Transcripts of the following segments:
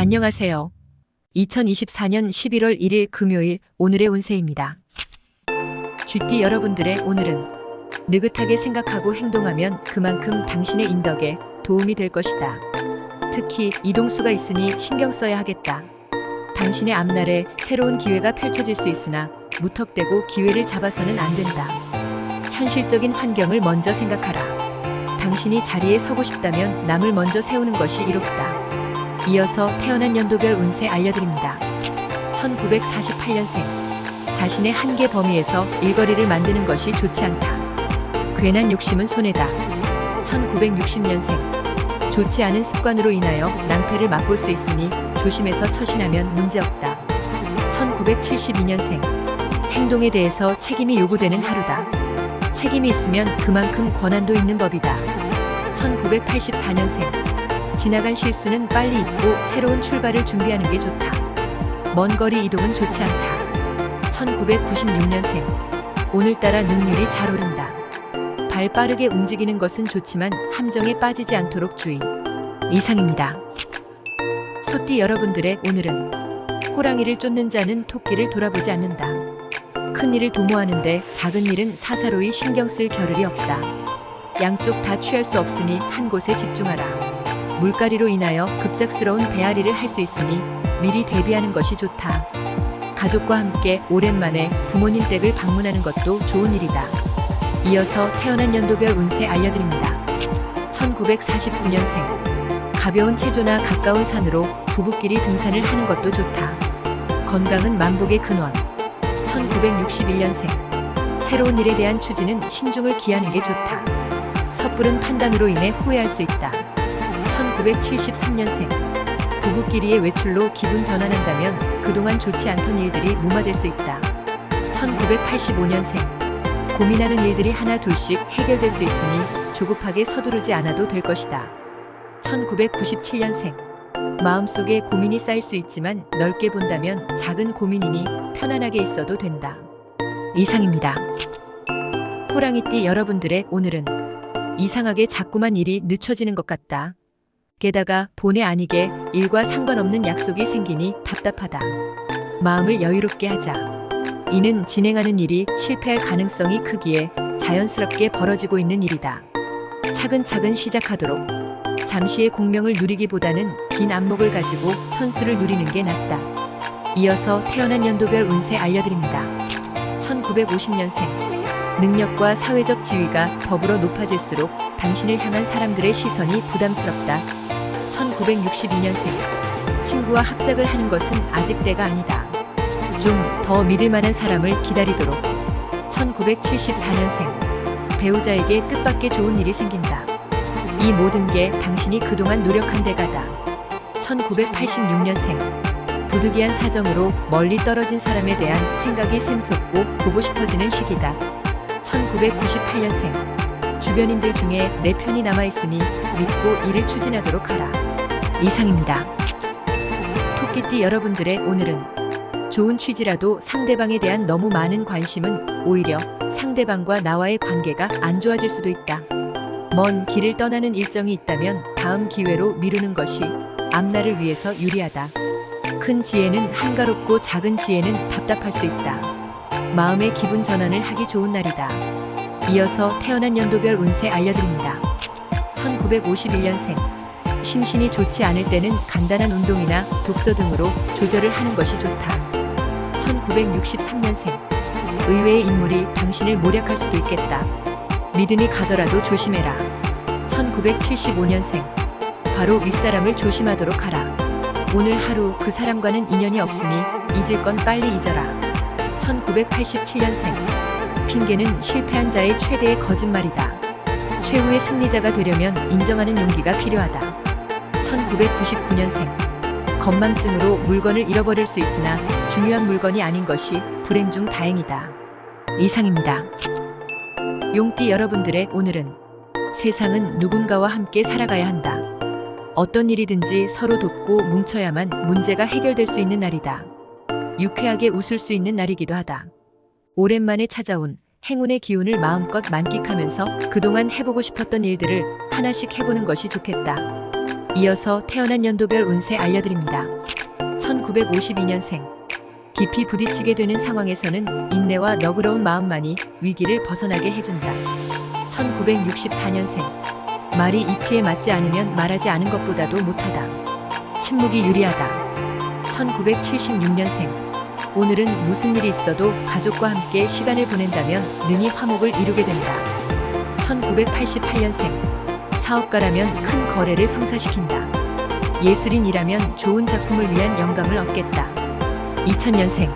안녕하세요. 2024년 11월 1일 금요일 오늘의 운세입니다. 쥐띠 여러분들의 오늘은 느긋하게 생각하고 행동하면 그만큼 당신의 인덕에 도움이 될 것이다. 특히 이동수가 있으니 신경 써야 하겠다. 당신의 앞날에 새로운 기회가 펼쳐질 수 있으나 무턱대고 기회를 잡아서는 안 된다. 현실적인 환경을 먼저 생각하라. 당신이 자리에 서고 싶다면 남을 먼저 세우는 것이 이롭다. 이어서 태어난 연도별 운세 알려드립니다. 1948년생. 자신의 한계 범위에서 일거리를 만드는 것이 좋지 않다. 괜한 욕심은 손해다. 1960년생. 좋지 않은 습관으로 인하여 낭패를 맛볼 수 있으니 조심해서 처신하면 문제없다. 1972년생. 행동에 대해서 책임이 요구되는 하루다. 책임이 있으면 그만큼 권한도 있는 법이다. 1984년생. 지나간 실수는 빨리 잊고 새로운 출발을 준비하는 게 좋다. 먼 거리 이동은 좋지 않다. 1996년생. 오늘따라 능률이 잘 오른다. 발 빠르게 움직이는 것은 좋지만 함정에 빠지지 않도록 주의. 이상입니다. 소띠 여러분들의 오늘은 호랑이를 쫓는 자는 토끼를 돌아보지 않는다. 큰 일을 도모하는데 작은 일은 사사로이 신경 쓸 겨를이 없다. 양쪽 다 취할 수 없으니 한 곳에 집중하라. 물갈이로 인하여 급작스러운 배앓이를 할 수 있으니 미리 대비하는 것이 좋다. 가족과 함께 오랜만에 부모님 댁을 방문하는 것도 좋은 일이다. 이어서 태어난 연도별 운세 알려드립니다. 1949년생. 가벼운 체조나 가까운 산으로 부부끼리 등산을 하는 것도 좋다. 건강은 만복의 근원. 1961년생. 새로운 일에 대한 추진은 신중을 기하는 게 좋다. 섣부른 판단으로 인해 후회할 수 있다. 1973년생. 부부끼리의 외출로 기분 전환한다면 그동안 좋지 않던 일들이 무마될 수 있다. 1985년생. 고민하는 일들이 하나 둘씩 해결될 수 있으니 조급하게 서두르지 않아도 될 것이다. 1997년생. 마음속에 고민이 쌓일 수 있지만 넓게 본다면 작은 고민이니 편안하게 있어도 된다. 이상입니다. 호랑이띠 여러분들의 오늘은 이상하게 자꾸만 일이 늦춰지는 것 같다. 게다가 본의 아니게 일과 상관없는 약속이 생기니 답답하다. 마음을 여유롭게 하자. 이는 진행하는 일이 실패할 가능성이 크기에 자연스럽게 벌어지고 있는 일이다. 차근차근 시작하도록. 잠시의 공명을 누리기보다는 긴 안목을 가지고 천수를 누리는 게 낫다. 이어서 태어난 연도별 운세 알려드립니다. 1950년생. 능력과 사회적 지위가 더불어 높아질수록 당신을 향한 사람들의 시선이 부담스럽다. 1962년생. 친구와 합작을 하는 것은 아직 때가 아니다. 좀 더 믿을 만한 사람을 기다리도록. 1974년생. 배우자에게 뜻밖의 좋은 일이 생긴다. 이 모든 게 당신이 그동안 노력한 대가다. 1986년생. 부득이한 사정으로 멀리 떨어진 사람에 대한 생각이 샘솟고 보고 싶어지는 시기다. 1998년생. 주변인들 중에 내 편이 남아있으니 믿고 일을 추진하도록 하라. 이상입니다. 토끼띠 여러분들의 오늘은 좋은 취지라도 상대방에 대한 너무 많은 관심은 오히려 상대방과 나와의 관계가 안 좋아질 수도 있다. 먼 길을 떠나는 일정이 있다면 다음 기회로 미루는 것이 앞날을 위해서 유리하다. 큰 지혜는 한가롭고 작은 지혜는 답답할 수 있다. 마음의 기분 전환을 하기 좋은 날이다. 이어서 태어난 연도별 운세 알려드립니다. 1951년생. 심신이 좋지 않을 때는 간단한 운동이나 독서 등으로 조절을 하는 것이 좋다. 1963년생. 의외의 인물이 당신을 모략할 수도 있겠다. 믿음이 가더라도 조심해라. 1975년생. 바로 윗사람을 조심하도록 하라. 오늘 하루 그 사람과는 인연이 없으니 잊을 건 빨리 잊어라. 1987년생. 핑계는 실패한 자의 최대의 거짓말이다. 최후의 승리자가 되려면 인정하는 용기가 필요하다. 1999년생. 건망증으로 물건을 잃어버릴 수 있으나 중요한 물건이 아닌 것이 불행 중 다행이다. 이상입니다. 용띠 여러분들의 오늘은 세상은 누군가와 함께 살아가야 한다. 어떤 일이든지 서로 돕고 뭉쳐야만 문제가 해결될 수 있는 날이다. 유쾌하게 웃을 수 있는 날이기도 하다. 오랜만에 찾아온 행운의 기운을 마음껏 만끽하면서 그동안 해보고 싶었던 일들을 하나씩 해보는 것이 좋겠다. 이어서 태어난 연도별 운세 알려드립니다. 1952년생. 깊이 부딪히게 되는 상황에서는 인내와 너그러운 마음만이 위기를 벗어나게 해준다. 1964년생. 말이 이치에 맞지 않으면 말하지 않은 것보다도 못하다. 침묵이 유리하다. 1976년생. 오늘은 무슨 일이 있어도 가족과 함께 시간을 보낸다면 능히 화목을 이루게 된다. 1988년생. 사업가라면 큰 거래를 성사시킨다. 예술인이라면 좋은 작품을 위한 영감을 얻겠다. 2000년생.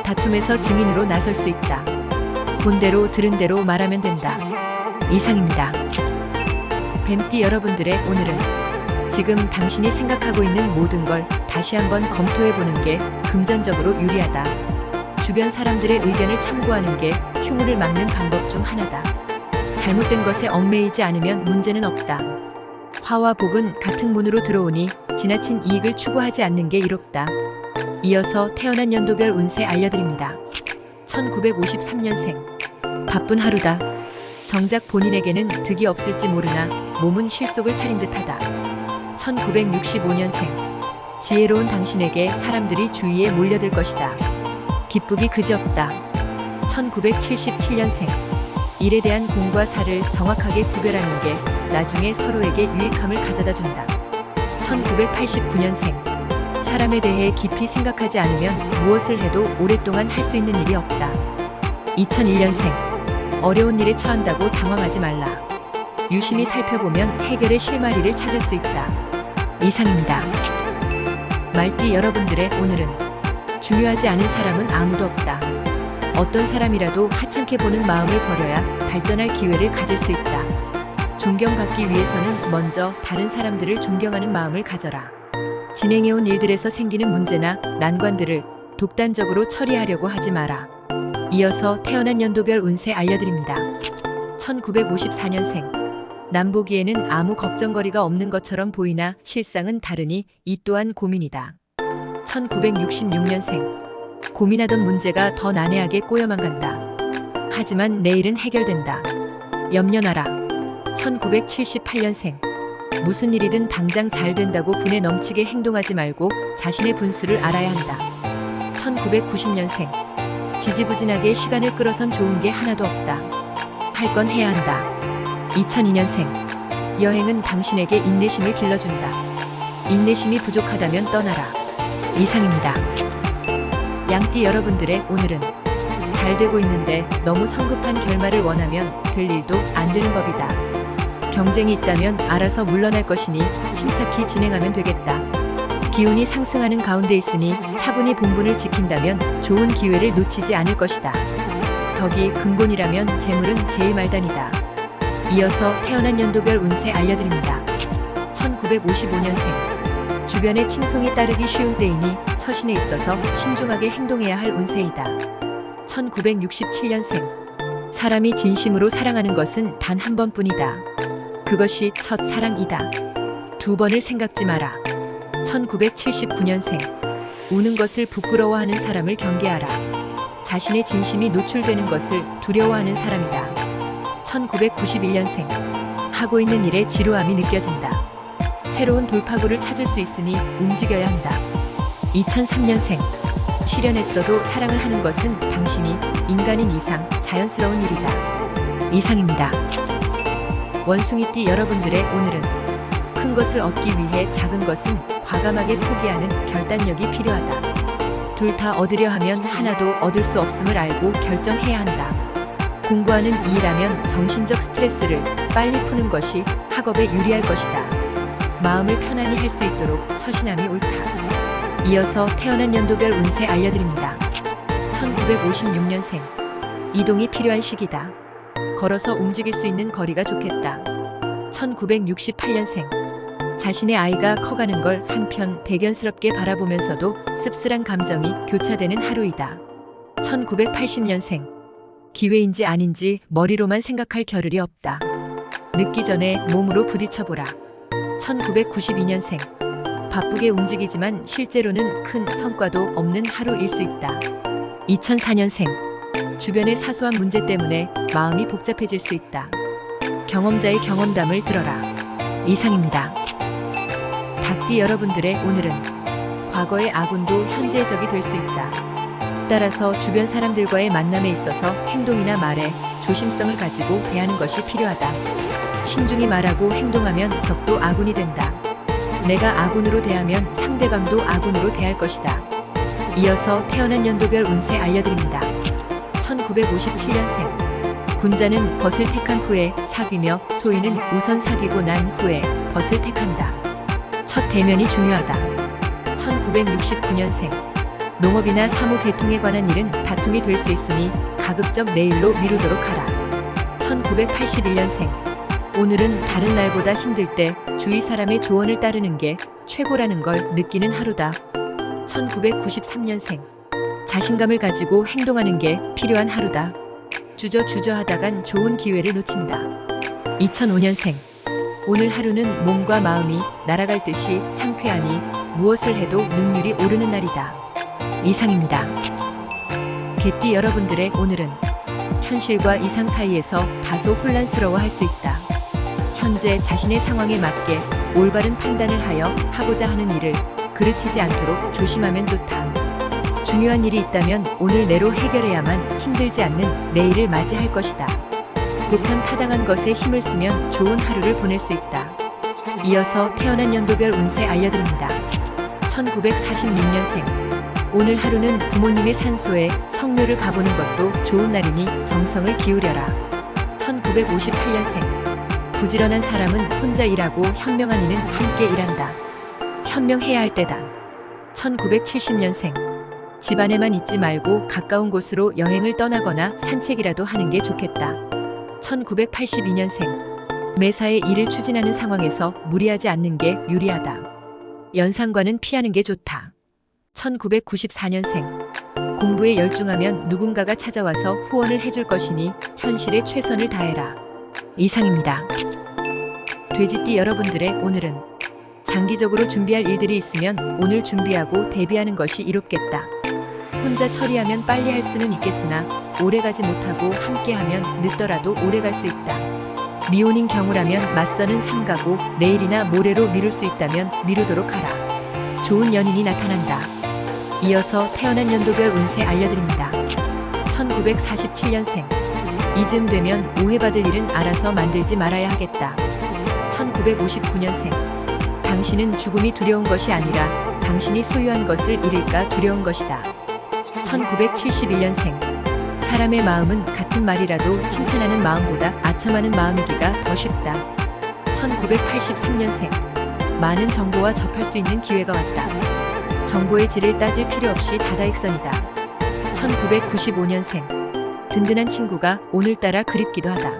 다툼에서 증인으로 나설 수 있다. 본대로 들은 대로 말하면 된다. 이상입니다. 뱀띠 여러분들의 오늘은 지금 당신이 생각하고 있는 모든 걸 다시 한번 검토해보는 게 금전적으로 유리하다. 주변 사람들의 의견을 참고하는 게 흉을 막는 방법 중 하나다. 잘못된 것에 얽매이지 않으면 문제는 없다. 화와 복은 같은 문으로 들어오니 지나친 이익을 추구하지 않는 게 이롭다. 이어서 태어난 연도별 운세 알려드립니다. 1953년생. 바쁜 하루다. 정작 본인에게는 득이 없을지 모르나 몸은 실속을 차린 듯하다. 1965년생. 지혜로운 당신에게 사람들이 주위에 몰려들 것이다. 기쁘기 그지없다. 1977년생. 일에 대한 공과 사를 정확하게 구별하는 게 나중에 서로에게 유익함을 가져다 준다. 1989년생. 사람에 대해 깊이 생각하지 않으면 무엇을 해도 오랫동안 할 수 있는 일이 없다. 2001년생. 어려운 일에 처한다고 당황하지 말라. 유심히 살펴보면 해결의 실마리를 찾을 수 있다. 이상입니다. 말띠 여러분들의 오늘은 중요하지 않은 사람은 아무도 없다. 어떤 사람이라도 하찮게 보는 마음을 버려야 발전할 기회를 가질 수 있다. 존경받기 위해서는 먼저 다른 사람들을 존경하는 마음을 가져라. 진행해온 일들에서 생기는 문제나 난관들을 독단적으로 처리하려고 하지 마라. 이어서 태어난 연도별 운세 알려드립니다. 1954년생. 남보기에는 아무 걱정거리가 없는 것처럼 보이나 실상은 다르니 이 또한 고민이다. 1966년생. 고민하던 문제가 더 난해하게 꼬여만 간다. 하지만 내일은 해결된다. 염려나라. 1978년생. 무슨 일이든 당장 잘 된다고 분에 넘치게 행동하지 말고 자신의 분수를 알아야 한다. 1990년생. 지지부진하게 시간을 끌어선 좋은 게 하나도 없다. 할 건 해야 한다. 2002년생. 여행은 당신에게 인내심을 길러준다. 인내심이 부족하다면 떠나라. 이상입니다. 양띠 여러분들의 오늘은 잘 되고 있는데 너무 성급한 결말을 원하면 될 일도 안 되는 법이다. 경쟁이 있다면 알아서 물러날 것이니 침착히 진행하면 되겠다. 기운이 상승하는 가운데 있으니 차분히 본분을 지킨다면 좋은 기회를 놓치지 않을 것이다. 덕이 근본이라면 재물은 제일 말단이다. 이어서 태어난 연도별 운세 알려드립니다. 1955년생. 주변의 칭송이 따르기 쉬운 때이니 처신에 있어서 신중하게 행동해야 할 운세이다. 1967년생. 사람이 진심으로 사랑하는 것은 단 한 번뿐이다. 그것이 첫 사랑이다. 두 번을 생각지 마라. 1979년생. 우는 것을 부끄러워하는 사람을 경계하라. 자신의 진심이 노출되는 것을 두려워하는 사람이다. 1991년생. 하고 있는 일에 지루함이 느껴진다. 새로운 돌파구를 찾을 수 있으니 움직여야 한다. 2003년생. 실현했어도 사랑을 하는 것은 당신이 인간인 이상 자연스러운 일이다. 이상입니다. 원숭이띠 여러분들의 오늘은 큰 것을 얻기 위해 작은 것은 과감하게 포기하는 결단력이 필요하다. 둘 다 얻으려 하면 하나도 얻을 수 없음을 알고 결정해야 한다. 공부하는 이라면 정신적 스트레스를 빨리 푸는 것이 학업에 유리할 것이다. 마음을 편안히 할 수 있도록 처신함이 옳다. 이어서 태어난 연도별 운세 알려드립니다. 1956년생. 이동이 필요한 시기다. 걸어서 움직일 수 있는 거리가 좋겠다. 1968년생. 자신의 아이가 커가는 걸 한편 대견스럽게 바라보면서도 씁쓸한 감정이 교차되는 하루이다. 1980년생. 기회인지 아닌지 머리로만 생각할 겨를이 없다. 늦기 전에 몸으로 부딪혀보라. 1992년생. 바쁘게 움직이지만 실제로는 큰 성과도 없는 하루일 수 있다. 2004년생. 주변의 사소한 문제 때문에 마음이 복잡해질 수 있다. 경험자의 경험담을 들어라. 이상입니다. 닭띠 여러분들의 오늘은 과거의 아군도 현재의 적이 될 수 있다. 따라서 주변 사람들과의 만남에 있어서 행동이나 말에 조심성을 가지고 대하는 것이 필요하다. 신중히 말하고 행동하면 적도 아군이 된다. 내가 아군으로 대하면 상대방도 아군으로 대할 것이다. 이어서 태어난 연도별 운세 알려드립니다. 1957년생. 군자는 벗을 택한 후에 사귀며 소인은 우선 사귀고 난 후에 벗을 택한다. 첫 대면이 중요하다. 1969년생. 농업이나 사무 계통에 관한 일은 다툼이 될 수 있으니 가급적 내일로 미루도록 하라. 1981년생. 오늘은 다른 날보다 힘들 때 주위 사람의 조언을 따르는 게 최고라는 걸 느끼는 하루다. 1993년생. 자신감을 가지고 행동하는 게 필요한 하루다. 주저주저 하다간 좋은 기회를 놓친다. 2005년생. 오늘 하루는 몸과 마음이 날아갈 듯이 상쾌하니 무엇을 해도 능률이 오르는 날이다. 이상입니다. 개띠 여러분들의 오늘은 현실과 이상 사이에서 다소 혼란스러워할 수 있다. 현재 자신의 상황에 맞게 올바른 판단을 하여 하고자 하는 일을 그르치지 않도록 조심하면 좋다. 중요한 일이 있다면 오늘 내로 해결해야만 힘들지 않는 내일을 맞이할 것이다. 보편타당한 것에 힘을 쓰면 좋은 하루를 보낼 수 있다. 이어서 태어난 연도별 운세 알려드립니다. 1946년생. 오늘 하루는 부모님의 산소에 성묘를 가보는 것도 좋은 날이니 정성을 기울여라. 1958년생. 부지런한 사람은 혼자 일하고 현명한 이는 함께 일한다. 현명해야 할 때다. 1970년생. 집안에만 있지 말고 가까운 곳으로 여행을 떠나거나 산책이라도 하는 게 좋겠다. 1982년생. 매사에 일을 추진하는 상황에서 무리하지 않는 게 유리하다. 연상과는 피하는 게 좋다. 1994년생. 공부에 열중하면 누군가가 찾아와서 후원을 해줄 것이니 현실에 최선을 다해라. 이상입니다. 돼지띠 여러분들의 오늘은 장기적으로 준비할 일들이 있으면 오늘 준비하고 대비하는 것이 이롭겠다. 혼자 처리하면 빨리 할 수는 있겠으나 오래가지 못하고 함께하면 늦더라도 오래갈 수 있다. 미혼인 경우라면 맞서는 삼가고 내일이나 모레로 미룰 수 있다면 미루도록 하라. 좋은 연인이 나타난다. 이어서 태어난 연도별 운세 알려드립니다. 1947년생. 이쯤 되면 오해받을 일은 알아서 만들지 말아야 하겠다. 1959년생. 당신은 죽음이 두려운 것이 아니라 당신이 소유한 것을 잃을까 두려운 것이다. 1971년생. 사람의 마음은 같은 말이라도 칭찬하는 마음보다 아첨하는 마음이기가 더 쉽다. 1983년생. 많은 정보와 접할 수 있는 기회가 왔다. 정보의 질을 따질 필요 없이 다다익선이다. 1995년생. 든든한 친구가 오늘따라 그립기도 하다.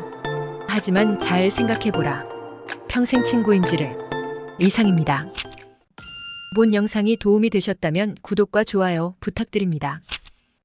하지만 잘 생각해보라. 평생 친구인지를. 이상입니다. 본 영상이 도움이 되셨다면 구독과 좋아요 부탁드립니다.